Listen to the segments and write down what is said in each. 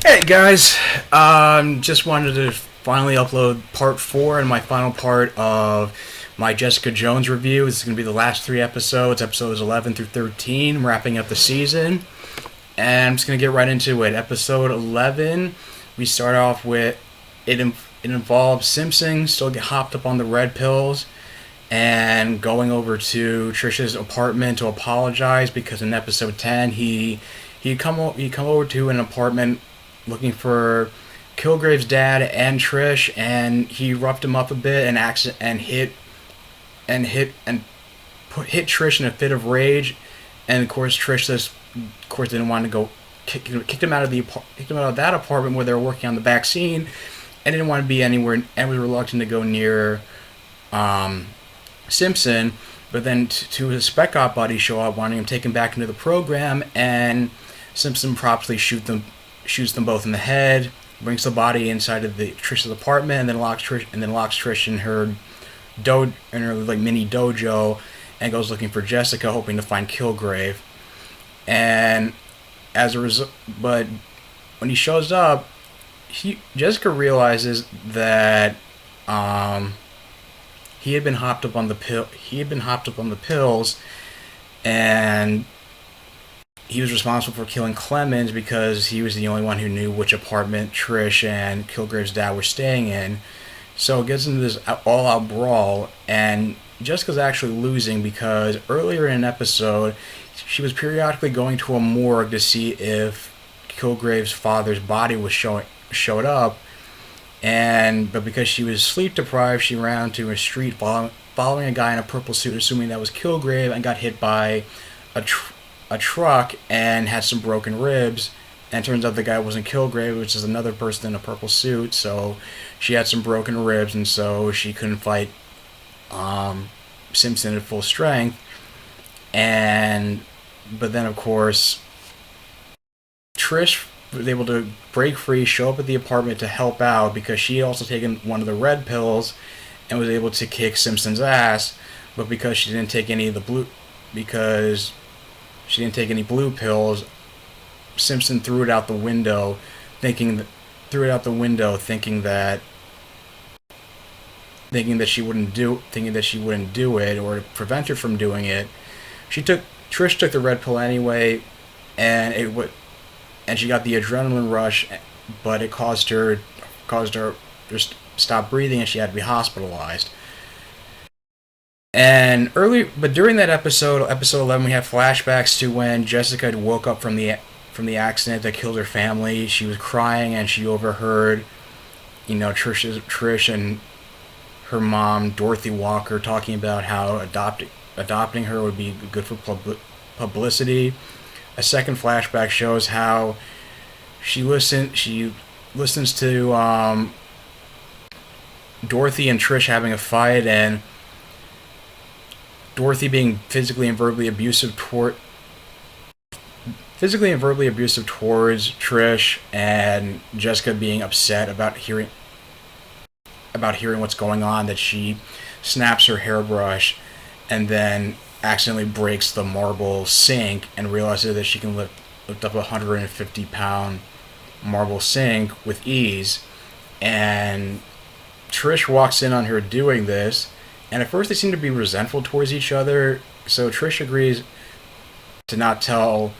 Hey guys, just wanted to finally upload part 4 and my final part of my Jessica Jones review. This is going to be the last 3 episodes, episodes 11 through 13, wrapping up the season. And I'm just going to get right into it. Episode 11, we start off with it involves Simpson still get hopped up on the red pills and going over to Trisha's apartment to apologize because in episode 10 he come over to an apartment looking for Kilgrave's dad and Trish, and he roughed him up a bit and hit Trish in a fit of rage, and of course didn't want to go kicked him out of that apartment where they were working on the vaccine, and didn't want to be anywhere and was reluctant to go near Simpson. But then to his spec op buddies show up, wanting him taken back into the program, and Simpson promptly shoots them both in the head, brings the body inside of Trish's apartment, and then locks Trish in her mini dojo, and goes looking for Jessica, hoping to find Kilgrave. And as a result, but when he shows up, Jessica realizes that he had been hopped up on the pills, and he was responsible for killing Clemens because he was the only one who knew which apartment Trish and Kilgrave's dad were staying in. So it gets into this all-out brawl, and Jessica's actually losing because earlier in an episode, she was periodically going to a morgue to see if Kilgrave's father's body was showed up, but because she was sleep deprived, she ran to a street following a guy in a purple suit, assuming that was Kilgrave, and got hit by a truck and had some broken ribs. And it turns out the guy wasn't Kilgrave, which is another person in a purple suit. So she had some broken ribs, and so she couldn't fight Simpson at full strength. But then of course Trish was able to break free, show up at the apartment to help out because she had also taken one of the red pills and was able to kick Simpson's ass. But because she didn't take any blue pills, Simpson threw it out the window, thinking that she wouldn't do it, or to prevent her from doing it. Trish took the red pill anyway, and she got the adrenaline rush, but it caused her just stop breathing, and she had to be hospitalized. But during that episode 11, we have flashbacks to when Jessica had woke up from the accident that killed her family. She was crying, and she overheard, Trish and her mom, Dorothy Walker, talking about how adopting her would be good for publicity. A second flashback shows how she listens to Dorothy and Trish having a fight, and Dorothy being physically and verbally abusive towards Trish, and Jessica being upset about hearing what's going on, that she snaps her hairbrush and then accidentally breaks the marble sink and realizes that she can lift up a 150-pound marble sink with ease. And Trish walks in on her doing this, and at first they seem to be resentful towards each other, so Trish agrees to not tell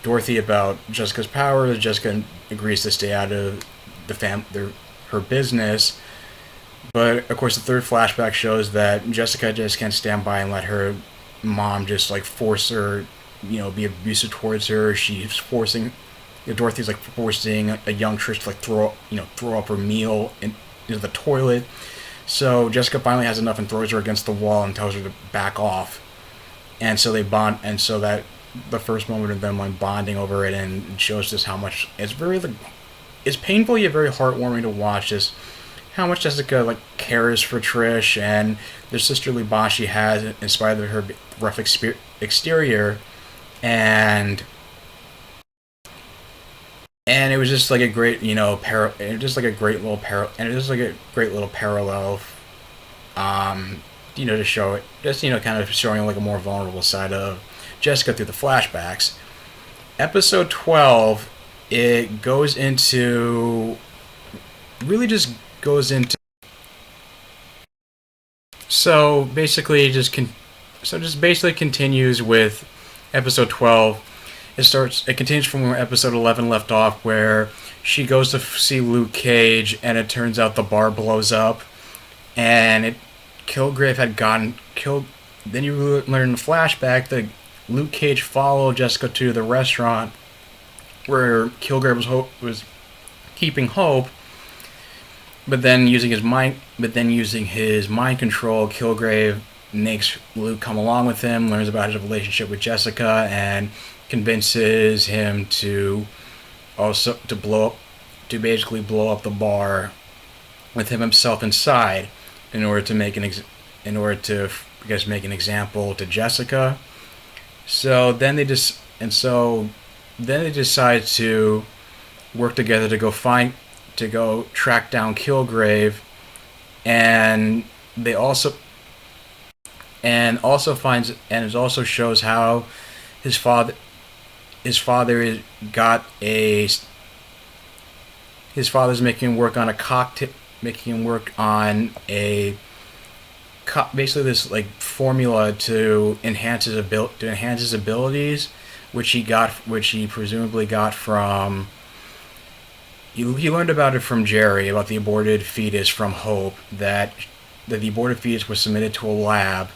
Dorothy about Jessica's powers. Jessica agrees to stay out of her business. But of course the third flashback shows that Jessica just can't stand by and let her mom just force her, be abusive towards her. She's forcing, Dorothy's forcing a young Trish to throw up her meal into the toilet. So Jessica finally has enough and throws her against the wall and tells her to back off. And so they bond, and so that the first moment of them bonding over it, and it shows just how much it's painful yet very heartwarming to watch just how much Jessica cares for Trish and the sisterly bond she has in spite of her rough exterior, and it was just a great parallel to show it, just kind of showing a more vulnerable side of Jessica through the flashbacks. Episode 12 it goes into really just goes into so basically just basically continues with episode 12. It continues from where episode 11 left off, where she goes to see Luke Cage, and it turns out the bar blows up, and Kilgrave had gotten killed. Then you learn in the flashback that Luke Cage followed Jessica to the restaurant where Kilgrave was keeping Hope, but then using his mind control, Kilgrave makes Luke come along with him, learns about his relationship with Jessica, and convinces him to basically blow up the bar with himself inside in order to make an example to Jessica. So then they decide to work together to go track down Kilgrave, and it also shows how his father his father's making him work on basically this like formula to enhance his abilities, which he presumably got from. He learned about it from Jerry, about the aborted fetus from Hope, that the aborted fetus was submitted to a lab.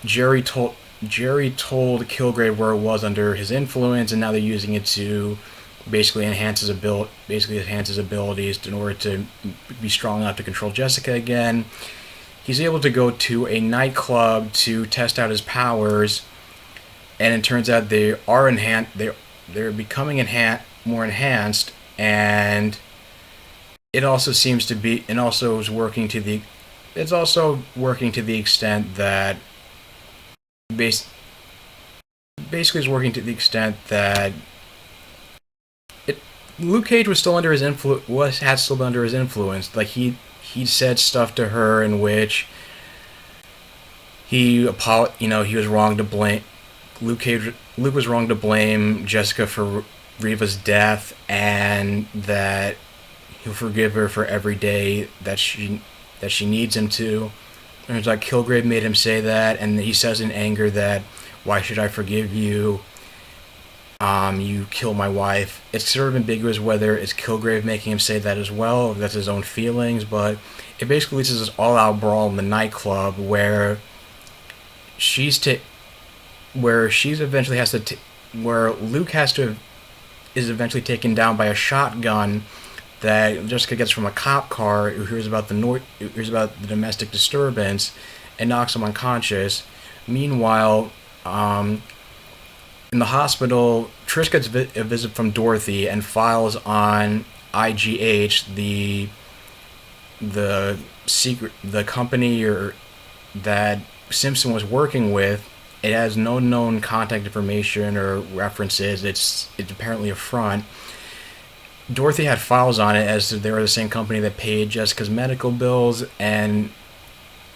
Jerry told Kilgrave where it was under his influence, and now they're using it to basically enhance his abilities in order to be strong enough to control Jessica again. He's able to go to a nightclub to test out his powers, and it turns out they are they're becoming more enhanced, and it also seems to be, and also is working to the extent that Luke Cage was still under his influence. Like he said stuff to her in which he was wrong to blame Luke was wrong to blame Jessica for Reva's death, and that he'll forgive her for every day that she needs him to. And it's like Kilgrave made him say that, and he says in anger that, "Why should I forgive you? You killed my wife." It's sort of ambiguous whether it's Kilgrave making him say that as well, or that's his own feelings, but it basically leads to this all-out brawl in the nightclub where where Luke is eventually taken down by a shotgun that Jessica gets from a cop car who hears about the domestic disturbance and knocks him unconscious. Meanwhile, in the hospital, Trish gets a visit from Dorothy and files on IGH, the company that Simpson was working with. It has no known contact information or references. It's apparently a front. Dorothy had files on it as they were the same company that paid Jessica's medical bills, and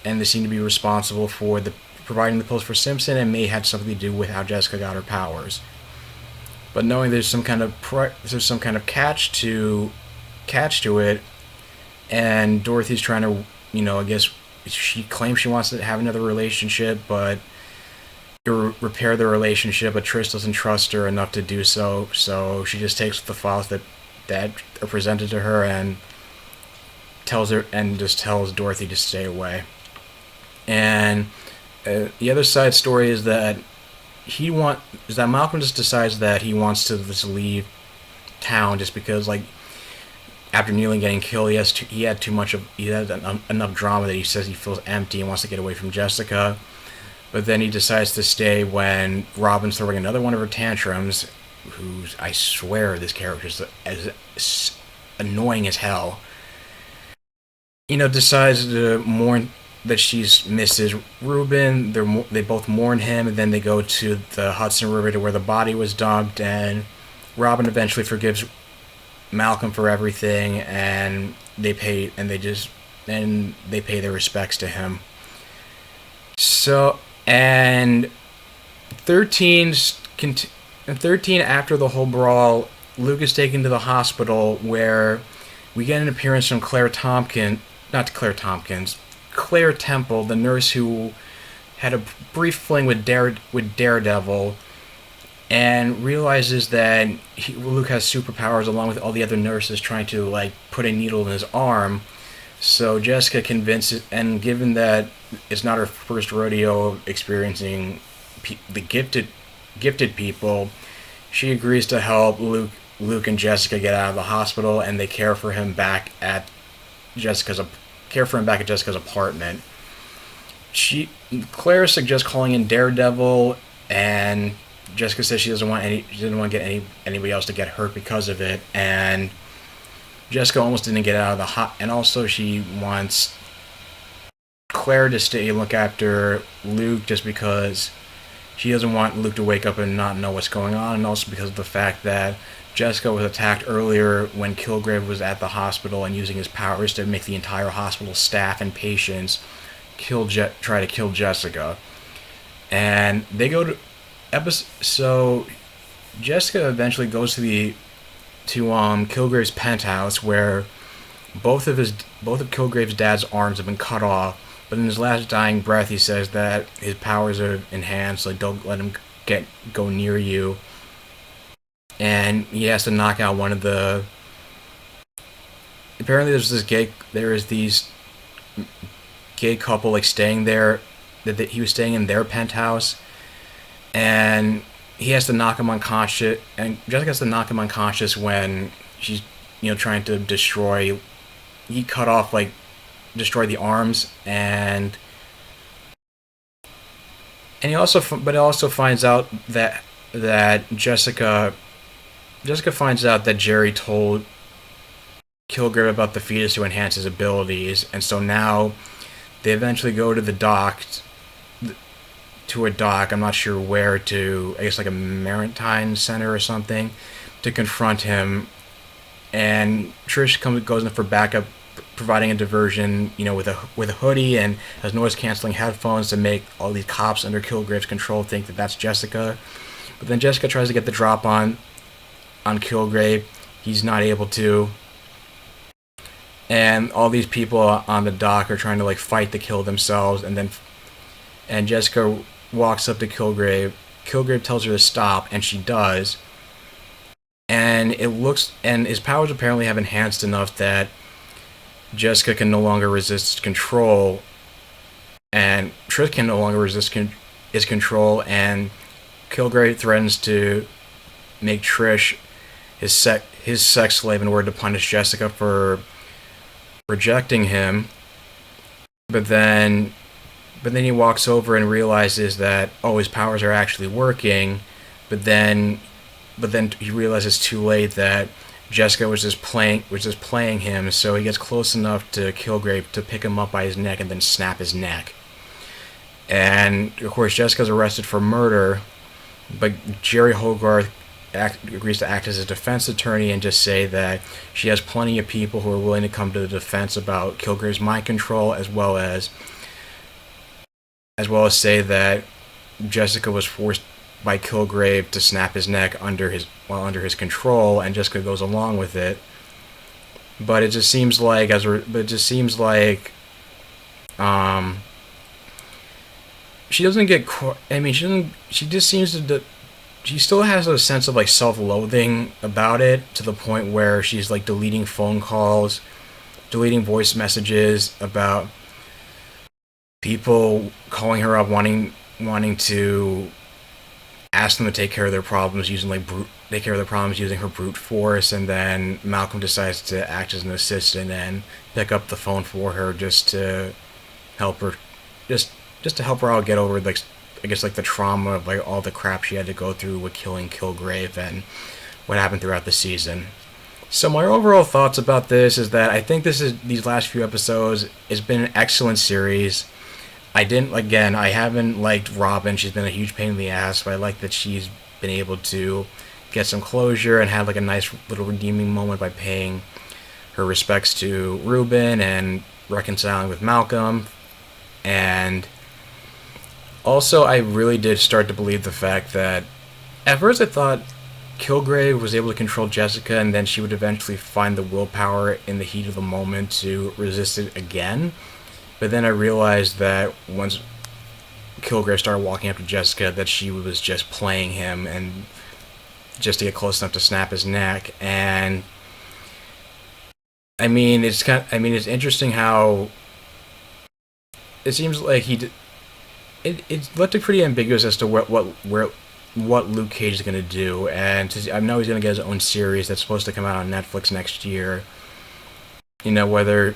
they seem to be responsible for providing the pills for Simpson, and may have something to do with how Jessica got her powers. But knowing there's some kind of catch to it, and Dorothy's trying to, I guess she claims she wants to have another relationship, but repair the relationship, but Trish doesn't trust her enough to do so. So she just takes the files that are presented to her and tells Dorothy to stay away. And the other side story is that Malcolm just decides that he wants to just leave town, just because, like, after Nealon getting killed, he had enough drama that he says he feels empty and wants to get away from Jessica. But then he decides to stay when Robin's throwing another one of her tantrums, who's, I swear, this character is as annoying as hell. Decides to mourn that she's Mrs. Rubin. They both mourn him, and then they go to the Hudson River to where the body was dumped, and Robin eventually forgives Malcolm for everything, and they pay their respects to him. So, and 13 after the whole brawl Luke is taken to the hospital where we get an appearance from Claire Temple, the nurse who had a brief fling with Daredevil, and realizes that Luke has superpowers along with all the other nurses trying to like put a needle in his arm. So Jessica convinces, and given that it's not her first rodeo experiencing the gifted people, she agrees to help Luke and Jessica get out of the hospital, and they care for him back at Jessica's apartment. Claire suggests calling in Daredevil, and Jessica says she doesn't want to get anybody else to get hurt because of it, and Jessica almost didn't get out of the and also she wants Claire to stay and look after Luke just because she doesn't want Luke to wake up and not know what's going on, and also because of the fact that Jessica was attacked earlier when Kilgrave was at the hospital and using his powers to make the entire hospital staff and patients try to kill Jessica. And they go to so Jessica eventually goes to Kilgrave's penthouse where both of Kilgrave's dad's arms have been cut off, but in his last dying breath he says that his powers are enhanced, like don't let him go near you. And he has to knock out one of the. Apparently, there is these gay couple like staying there. That he was staying in their penthouse, and he has to knock him unconscious. And Jessica has to knock him unconscious when she's trying to destroy. He destroy the arms, and he also finds out that Jessica finds out that Jerry told Kilgrave about the fetus to enhance his abilities, and so now they eventually go to the dock, I'm not sure where, I guess like a maritime center or something, to confront him, and Trish goes in for backup, providing a diversion, with a hoodie and has noise-canceling headphones to make all these cops under Kilgrave's control think that that's Jessica. But then Jessica tries to get the drop on Kilgrave. He's not able to. And all these people on the dock are trying to fight to kill themselves, and Jessica walks up to Kilgrave. Kilgrave tells her to stop, and she does. And his powers apparently have enhanced enough that Jessica can no longer resist control, and Trish can no longer resist his control, and Kilgrave threatens to make Trish his sex slave in order to punish Jessica for rejecting him. But then he walks over and realizes that his powers are actually working. But then he realizes too late that Jessica was just playing him. So he gets close enough to Kilgrave to pick him up by his neck and then snap his neck. And of course Jessica's arrested for murder, but Jerry Hogarth agrees to act as a defense attorney and just say that she has plenty of people who are willing to come to the defense about Kilgrave's mind control, as well as say that Jessica was forced by Kilgrave to snap his neck under his control, and Jessica goes along with it. But it just seems like she doesn't get. She just seems to. She still has a sense of self-loathing about it, to the point where she's deleting phone calls, deleting voice messages about people calling her up wanting to ask them to take care of their problems using her brute force, and then Malcolm decides to act as an assistant and pick up the phone for her just to help her to help her out get over the trauma of all the crap she had to go through with killing Kilgrave and what happened throughout the season. So my overall thoughts about this is that I think these last few episodes has been an excellent series. I haven't liked Robin. She's been a huge pain in the ass, but I like that she's been able to get some closure and have a nice little redeeming moment by paying her respects to Ruben and reconciling with Malcolm. And also, I really did start to believe the fact that at first I thought Kilgrave was able to control Jessica, and then she would eventually find the willpower in the heat of the moment to resist it again. But then I realized that once Kilgrave started walking up to Jessica, that she was just playing him and just to get close enough to snap his neck. And I mean, it's interesting how it seems like it left it pretty ambiguous as to what Luke Cage is going to do, and I know he's going to get his own series that's supposed to come out on Netflix next year. You know, whether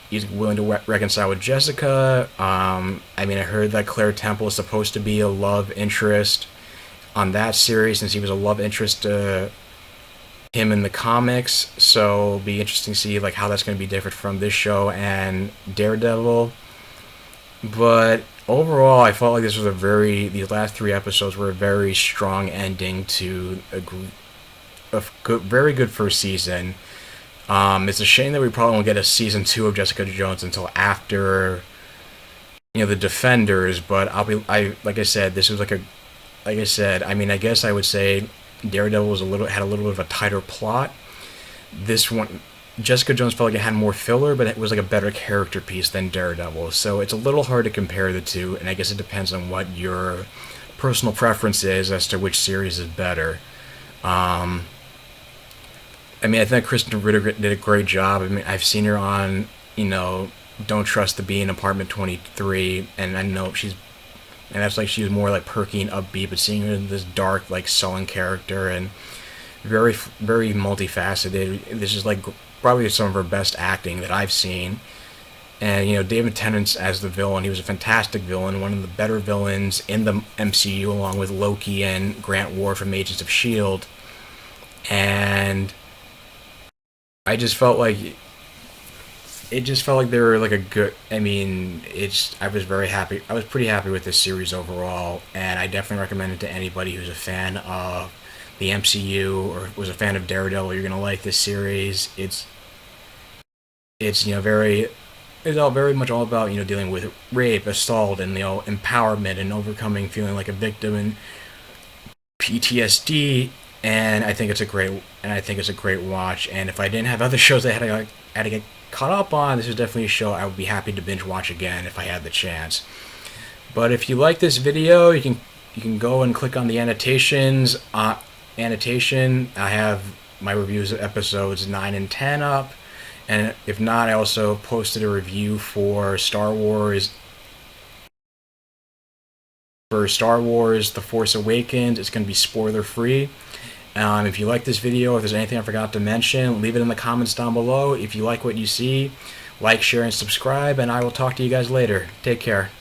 he's willing to reconcile with Jessica. I mean, I heard that Claire Temple is supposed to be a love interest on that series, since he was a love interest to him in the comics. So it'll be interesting to see like how that's going to be different from this show and Daredevil. But overall, I felt like these last 3 episodes were a very strong ending to a very good first season. It's a shame that we probably won't get a season 2 of Jessica Jones until after, the Defenders. But like I said, this was like I said, I mean, I guess I would say Daredevil had a little bit of a tighter plot. This one, Jessica Jones, felt like it had more filler, but it was like a better character piece than Daredevil. So it's a little hard to compare the two, and I guess it depends on what your personal preference is as to which series is better. I mean, I think Kristen Ritter did a great job. I mean, I've seen her on, Don't Trust the Bee in Apartment 23, and I know that's like she was more like perky and upbeat, but seeing her in this dark, like sullen character and very, very multifaceted. This is like probably some of her best acting that I've seen. And David Tennant as the villain, he was a fantastic villain, one of the better villains in the MCU, along with Loki and Grant Ward from Agents of S.H.I.E.L.D. And I just felt like they were like a good. I mean, I was very happy. I was pretty happy with this series overall, and I definitely recommend it to anybody who's a fan of the MCU or was a fan of Daredevil. You're gonna like this series. It's all very much all about dealing with rape, assault, and empowerment and overcoming feeling like a victim and PTSD. And I think it's a great watch. And if I didn't have other shows I had to get caught up on, this is definitely a show I would be happy to binge watch again if I had the chance. But if you like this video, you can go and click on the annotations. Annotation. I have my reviews of episodes 9 and 10 up, and if not, I also posted a review for Star Wars. The Force Awakens. It's going to be spoiler free. If you like this video, if there's anything I forgot to mention, leave it in the comments down below. If you like what you see, like, share, and subscribe, and I will talk to you guys later. Take care.